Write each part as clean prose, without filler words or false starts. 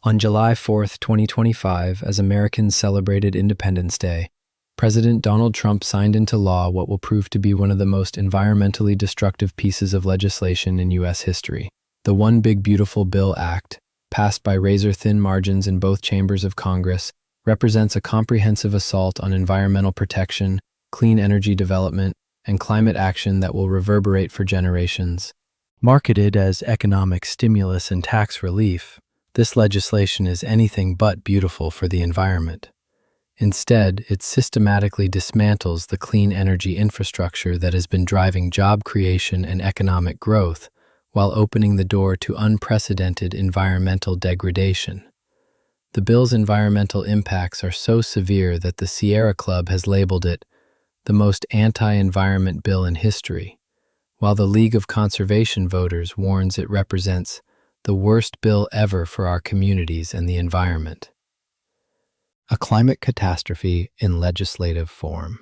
On July 4, 2025, as Americans celebrated Independence Day, President Donald Trump signed into law what will prove to be one of the most environmentally destructive pieces of legislation in U.S. history. The One Big Beautiful Bill Act, passed by razor-thin margins in both chambers of Congress, represents a comprehensive assault on environmental protection, clean energy development, and climate action that will reverberate for generations. Marketed as economic stimulus and tax relief, this legislation is anything but beautiful for the environment. Instead, it systematically dismantles the clean energy infrastructure that has been driving job creation and economic growth, while opening the door to unprecedented environmental degradation. The bill's environmental impacts are so severe that the Sierra Club has labeled it the most anti-environment bill in history, while the League of Conservation Voters warns it represents the worst bill ever for our communities and the environment. A climate catastrophe in legislative form.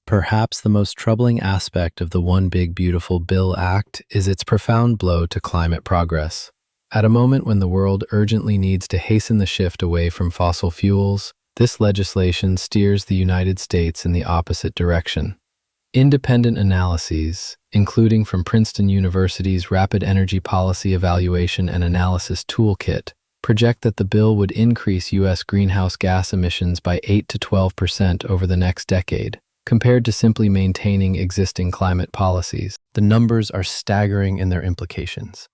Perhaps the most troubling aspect of the One Big Beautiful Bill Act is its profound blow to climate progress. At a moment when the world urgently needs to hasten the shift away from fossil fuels, this legislation steers the United States in the opposite direction. Independent analyses, including from Princeton University's Rapid Energy Policy Evaluation and Analysis Toolkit, project that the bill would increase U.S. greenhouse gas emissions by 8 to 12% over the next decade, compared to simply maintaining existing climate policies. The numbers are staggering in their implications.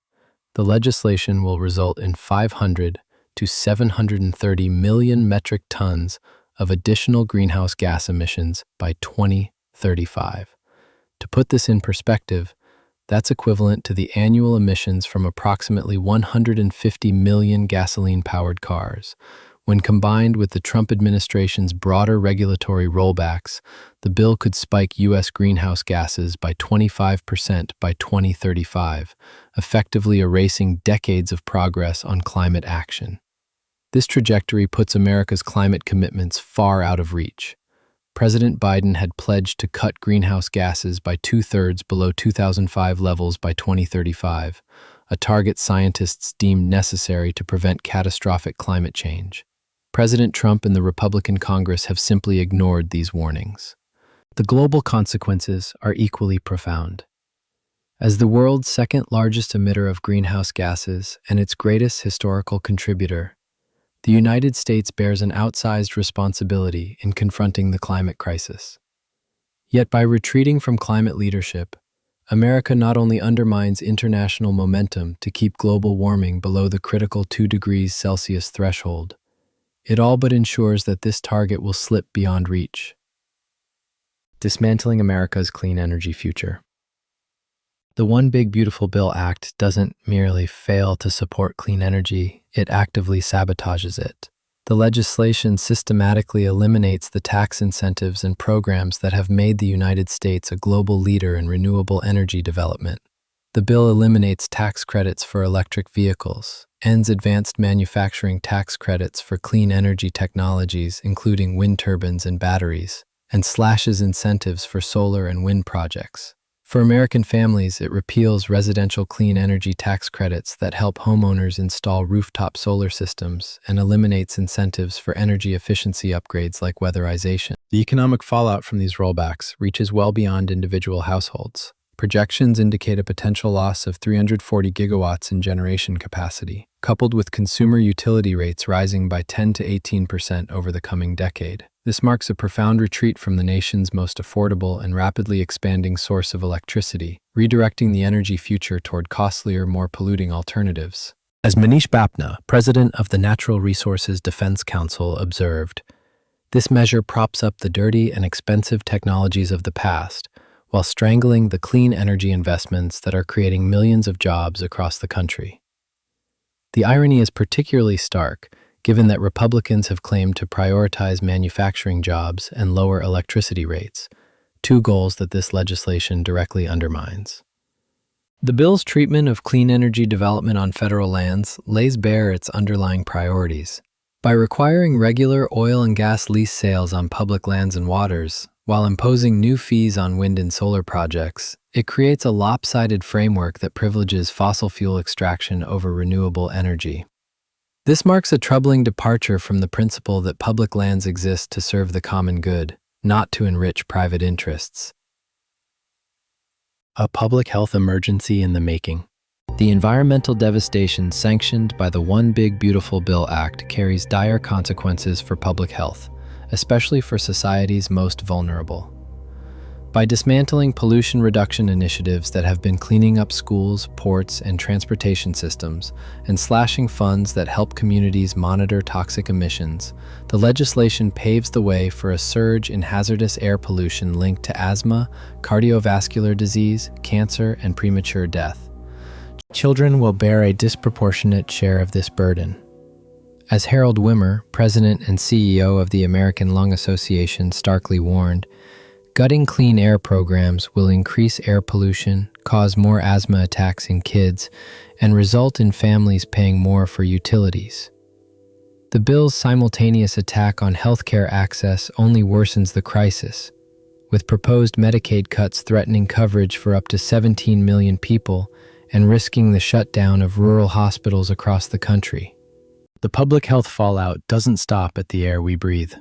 The legislation will result in 500 to 730 million metric tons of additional greenhouse gas emissions by 2035. To put this in perspective, that's equivalent to the annual emissions from approximately 150 million gasoline-powered cars. When combined with the Trump administration's broader regulatory rollbacks, the bill could spike U.S. greenhouse gases by 25% by 2035, effectively erasing decades of progress on climate action. This trajectory puts America's climate commitments far out of reach. President Biden had pledged to cut greenhouse gases by 2/3 below 2005 levels by 2035, a target scientists deemed necessary to prevent catastrophic climate change. President Trump and the Republican Congress have simply ignored these warnings. The global consequences are equally profound. As the world's second largest emitter of greenhouse gases and its greatest historical contributor, the United States bears an outsized responsibility in confronting the climate crisis. Yet by retreating from climate leadership, America not only undermines international momentum to keep global warming below the critical 2 degrees Celsius threshold, it all but ensures that this target will slip beyond reach. Dismantling America's clean energy future. The One Big Beautiful Bill Act doesn't merely fail to support clean energy, it actively sabotages it. The legislation systematically eliminates the tax incentives and programs that have made the United States a global leader in renewable energy development. The bill eliminates tax credits for electric vehicles, ends advanced manufacturing tax credits for clean energy technologies, including wind turbines and batteries, and slashes incentives for solar and wind projects. For American families, it repeals residential clean energy tax credits that help homeowners install rooftop solar systems and eliminates incentives for energy efficiency upgrades like weatherization. The economic fallout from these rollbacks reaches well beyond individual households. Projections indicate a potential loss of 340 gigawatts in generation capacity, coupled with consumer utility rates rising by 10 to 18% over the coming decade. This marks a profound retreat from the nation's most affordable and rapidly expanding source of electricity, redirecting the energy future toward costlier, more polluting alternatives. As Manish Bapna, president of the Natural Resources Defense Council, observed, this measure props up the dirty and expensive technologies of the past, while strangling the clean energy investments that are creating millions of jobs across the country. The irony is particularly stark, given that Republicans have claimed to prioritize manufacturing jobs and lower electricity rates, two goals that this legislation directly undermines. The bill's treatment of clean energy development on federal lands lays bare its underlying priorities. By requiring regular oil and gas lease sales on public lands and waters, while imposing new fees on wind and solar projects, it creates a lopsided framework that privileges fossil fuel extraction over renewable energy. This marks a troubling departure from the principle that public lands exist to serve the common good, not to enrich private interests. A public health emergency in the making. The environmental devastation sanctioned by the One Big Beautiful Bill Act carries dire consequences for public health, especially for society's most vulnerable. By dismantling pollution reduction initiatives that have been cleaning up schools, ports, and transportation systems, and slashing funds that help communities monitor toxic emissions, the legislation paves the way for a surge in hazardous air pollution linked to asthma, cardiovascular disease, cancer, and premature death. Children will bear a disproportionate share of this burden. As Harold Wimmer, president and CEO of the American Lung Association, starkly warned, gutting clean air programs will increase air pollution, cause more asthma attacks in kids, and result in families paying more for utilities. The bill's simultaneous attack on healthcare access only worsens the crisis, with proposed Medicaid cuts threatening coverage for up to 17 million people and risking the shutdown of rural hospitals across the country. The public health fallout doesn't stop at the air we breathe.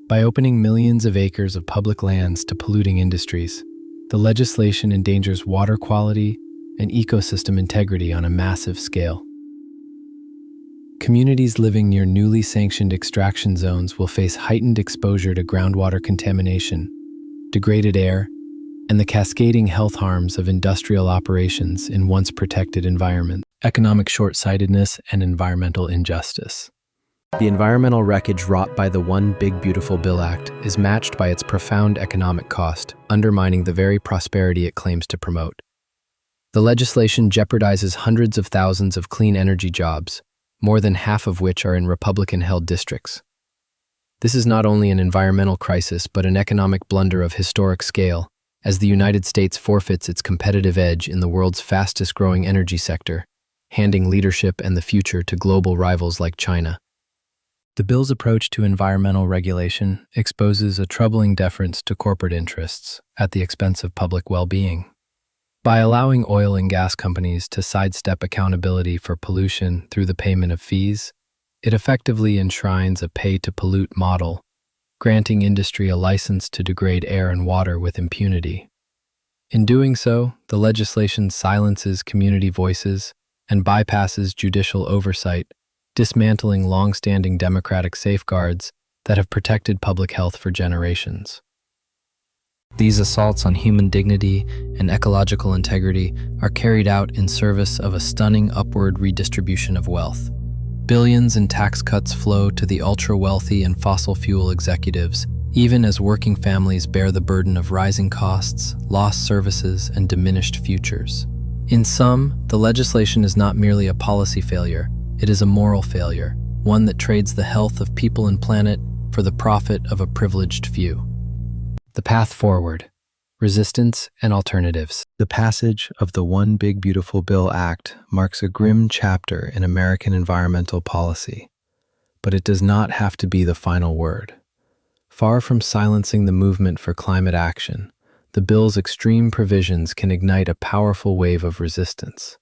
By opening millions of acres of public lands to polluting industries, the legislation endangers water quality and ecosystem integrity on a massive scale. Communities living near newly sanctioned extraction zones will face heightened exposure to groundwater contamination, degraded air, and the cascading health harms of industrial operations in once protected environments. Economic short-sightedness and environmental injustice. The environmental wreckage wrought by the One Big Beautiful Bill Act is matched by its profound economic cost, undermining the very prosperity it claims to promote. The legislation jeopardizes hundreds of thousands of clean energy jobs, more than half of which are in Republican-held districts. This is not only an environmental crisis but an economic blunder of historic scale, as the United States forfeits its competitive edge in the world's fastest-growing energy sector, handing leadership and the future to global rivals like China. The bill's approach to environmental regulation exposes a troubling deference to corporate interests at the expense of public well-being. By allowing oil and gas companies to sidestep accountability for pollution through the payment of fees, it effectively enshrines a pay-to-pollute model, granting industry a license to degrade air and water with impunity. In doing so, the legislation silences community voices and bypasses judicial oversight, dismantling long-standing democratic safeguards that have protected public health for generations. These assaults on human dignity and ecological integrity are carried out in service of a stunning upward redistribution of wealth. Billions in tax cuts flow to the ultra-wealthy and fossil fuel executives, even as working families bear the burden of rising costs, lost services, and diminished futures. In sum, the legislation is not merely a policy failure, it is a moral failure, one that trades the health of people and planet for the profit of a privileged few. The path forward. Resistance and alternatives. The passage of the One Big Beautiful Bill Act marks a grim chapter in American environmental policy, but it does not have to be the final word. Far from silencing the movement for climate action, the bill's extreme provisions can ignite a powerful wave of resistance.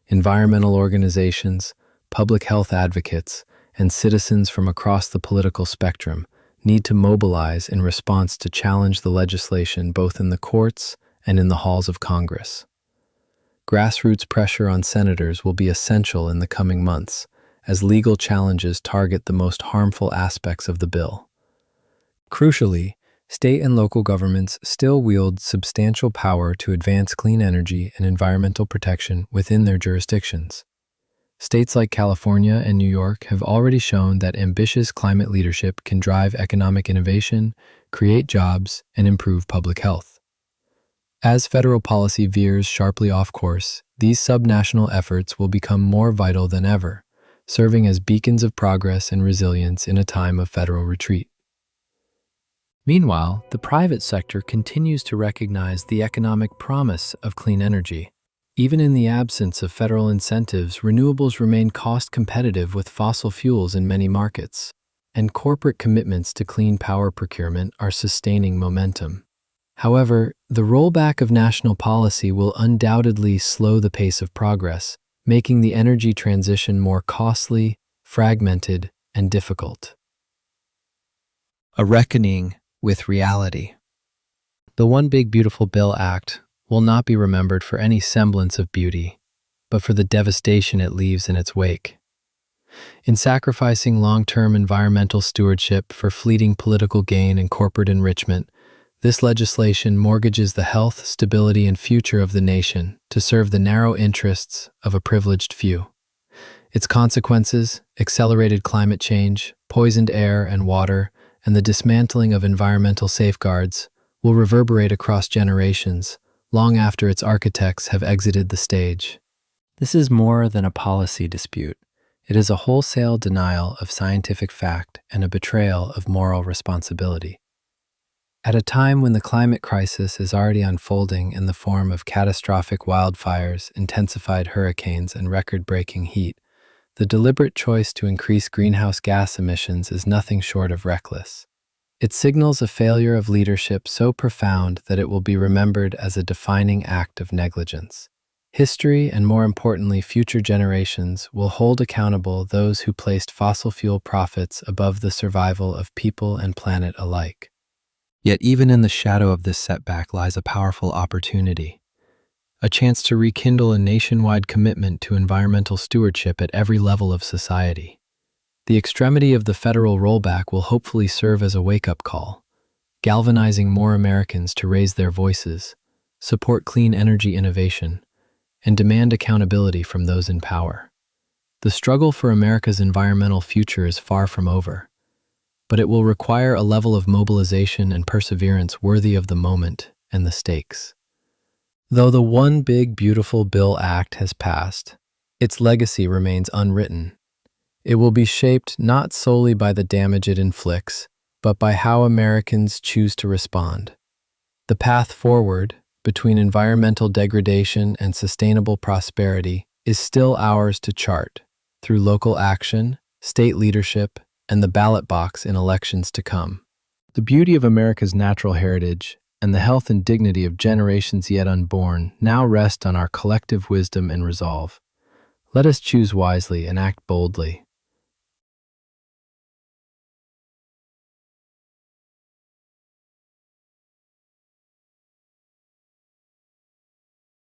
Environmental organizations, public health advocates, and citizens from across the political spectrum need to mobilize in response to challenge the legislation both in the courts and in the halls of Congress. Grassroots pressure on senators will be essential in the coming months as legal challenges target the most harmful aspects of the bill. Crucially, state and local governments still wield substantial power to advance clean energy and environmental protection within their jurisdictions. States like California and New York have already shown that ambitious climate leadership can drive economic innovation, create jobs, and improve public health. As federal policy veers sharply off course, these subnational efforts will become more vital than ever, serving as beacons of progress and resilience in a time of federal retreat. Meanwhile, the private sector continues to recognize the economic promise of clean energy. Even in the absence of federal incentives, renewables remain cost-competitive with fossil fuels in many markets, and corporate commitments to clean power procurement are sustaining momentum. However, the rollback of national policy will undoubtedly slow the pace of progress, making the energy transition more costly, fragmented, and difficult. A reckoning with reality. The One Big Beautiful Bill Act will not be remembered for any semblance of beauty, but for the devastation it leaves in its wake. In sacrificing long-term environmental stewardship for fleeting political gain and corporate enrichment, this legislation mortgages the health, stability, and future of the nation to serve the narrow interests of a privileged few. Its consequences, accelerated climate change, poisoned air and water, and the dismantling of environmental safeguards, will reverberate across generations, long after its architects have exited the stage. This is more than a policy dispute. It is a wholesale denial of scientific fact and a betrayal of moral responsibility. At a time when the climate crisis is already unfolding in the form of catastrophic wildfires, intensified hurricanes, and record-breaking heat, the deliberate choice to increase greenhouse gas emissions is nothing short of reckless. It signals a failure of leadership so profound that it will be remembered as a defining act of negligence. History, and more importantly, future generations, will hold accountable those who placed fossil fuel profits above the survival of people and planet alike. Yet even in the shadow of this setback lies a powerful opportunity, a chance to rekindle a nationwide commitment to environmental stewardship at every level of society. The extremity of the federal rollback will hopefully serve as a wake-up call, galvanizing more Americans to raise their voices, support clean energy innovation, and demand accountability from those in power. The struggle for America's environmental future is far from over, but it will require a level of mobilization and perseverance worthy of the moment and the stakes. Though the One Big Beautiful Bill Act has passed, its legacy remains unwritten. It will be shaped not solely by the damage it inflicts, but by how Americans choose to respond. The path forward, between environmental degradation and sustainable prosperity, is still ours to chart, through local action, state leadership, and the ballot box in elections to come. The beauty of America's natural heritage and the health and dignity of generations yet unborn now rest on our collective wisdom and resolve. Let us choose wisely and act boldly,